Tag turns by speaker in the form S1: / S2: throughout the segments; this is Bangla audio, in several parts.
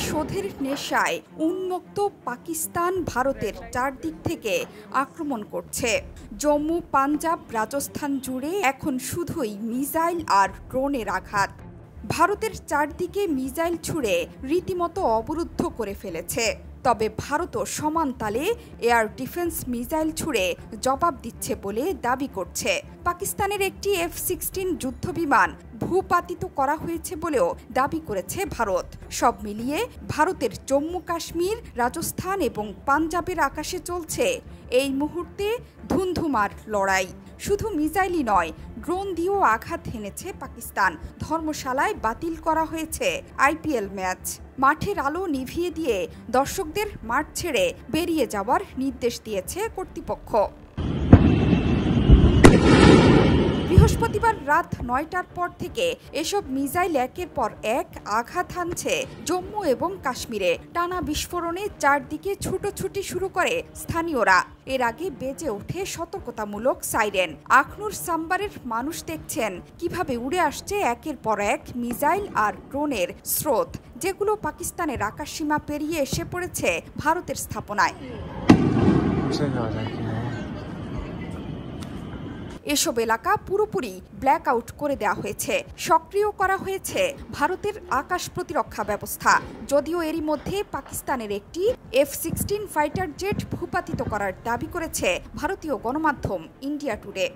S1: প্রতিশোধের নেশায় উন্মুক্ত পাকিস্তান ভারতের চারদিক থেকে আক্রমণ করছে। জম্মু, পাঞ্জাব, রাজস্থান জুড়ে এখন শুধুই মিসাইল আর ড্রোনের আঘাত। ভারতের চারদিকে মিসাইল ছুড়ে রীতিমতো অবরুদ্ধ করে ফেলেছে। তবে ভারতও সমান তালে এয়ার ডিফেন্স মিসাইল ছুড়ে জবাব দিচ্ছে বলে দাবি করছে। পাকিস্তানের একটি F-16 যুদ্ধবিমান ভূপাতিত করা হয়েছে বলেও দাবি করেছে ভারত। সব মিলিয়ে ভারতের জম্মু কাশ্মীর, রাজস্থান এবং পাঞ্জাবের আকাশে চলছে এই মুহূর্তে ধুন্ধুমার লড়াই। শুধু মিসাইলই নয়, ড্রোন দিয়েও আঘাত হেনেছে পাকিস্তান। ধর্মশালায় বাতিল করা হয়েছে IPL ম্যাচ। মাঠের আলো নিভিয়ে দিয়ে দর্শকদের মাঠ ছেড়ে বেরিয়ে যাওয়ার নির্দেশ দিয়েছে কর্তৃপক্ষ। বৃহস্পতিবার রাত ৯টার পর থেকে এসব মিসাইল একের পর এক আঘাত হানছে জম্মু এবং কাশ্মীরে। টানা বিস্ফোরণে চারদিকে ছুটোছুটি শুরু করে স্থানীয়রা। এর আগে বেজে ওঠে সতর্কতামূলক সাইরেন। আখনুর সাম্বারের মানুষ দেখছেন কিভাবে উড়ে আসছে একের পর এক মিসাইল আর ড্রোনের স্রোত, যেগুলো পাকিস্তানের আকাশসীমা পেরিয়ে এসে পড়েছে ভারতের স্থাপনায়। এসব এলাকা পুরোপুরি ব্ল্যাক আউট করে দেওয়া হয়েছে। সক্রিয় করা হয়েছে ভারতের আকাশ প্রতিরক্ষা ব্যবস্থা। যদিও এরই মধ্যে পাকিস্তানের একটি F-16 ফাইটার জেট ভূপাতিত করার দাবি করেছে ভারতীয় গণমাধ্যম ইন্ডিয়া টুডে।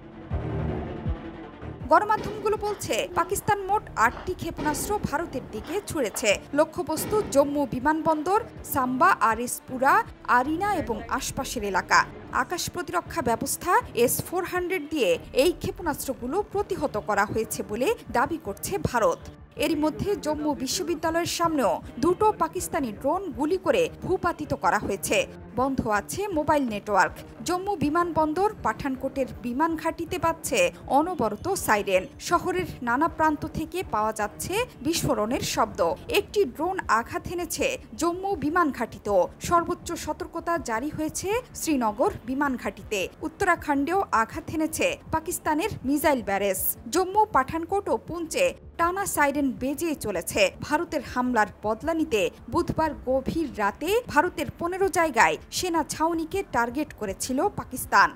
S1: গণমাধ্যমগুলো বলছে পাকিস্তান মোট ৮টি ক্ষেপণাস্ত্র ভারতের দিকে ছুড়েছে। লক্ষ্যবস্তু জম্মু বিমানবন্দর, সাম্বা, আরিসপুরা, আরিনা এবং আশপাশের এলাকা। আকাশ প্রতিরক্ষা ব্যবস্থা S-400 দিয়ে এই ক্ষেপণাস্ত্রগুলো প্রতিহত করা হয়েছে বলে দাবি করছে ভারত। এরই মধ্যে জম্মু বিশ্ববিদ্যালয়ের সামনেও দুটো পাকিস্তানি ড্রোন গুলি করে ভূপাতিত করা হয়েছে। বন্ধ আছে মোবাইল নেটওয়ার্ক। জম্মু বিমানবন্দর, পাঠানকোটের বিমান ঘাঁটিতে বাজছে অনবরত সাইরেন। শহরের নানা প্রান্ত থেকে পাওয়া যাচ্ছে বিস্ফোরণের শব্দ। একটি ড্রোন আঘাত হেনেছে জম্মু বিমান ঘাঁটিতেও। সর্বোচ্চ সতর্কতা জারি হয়েছে শ্রীনগর বিমান ঘাঁটিতে। উত্তরাখণ্ডেও আঘাত হেনেছে পাকিস্তানের মিসাইল ব্যারেজ। জম্মু, পাঠানকোট ও পুঞ্চে টানা সাইরেন বেজে চলেছে। ভারতের হামলার বদলা নিতে বুধবার গভীর রাতে ভারতের 15 জায়গায় সেনা ছাউনিকে টার্গেট করেছিল পাকিস্তান।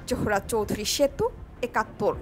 S1: জোহরা চৌধুরী সেতু, ৭১।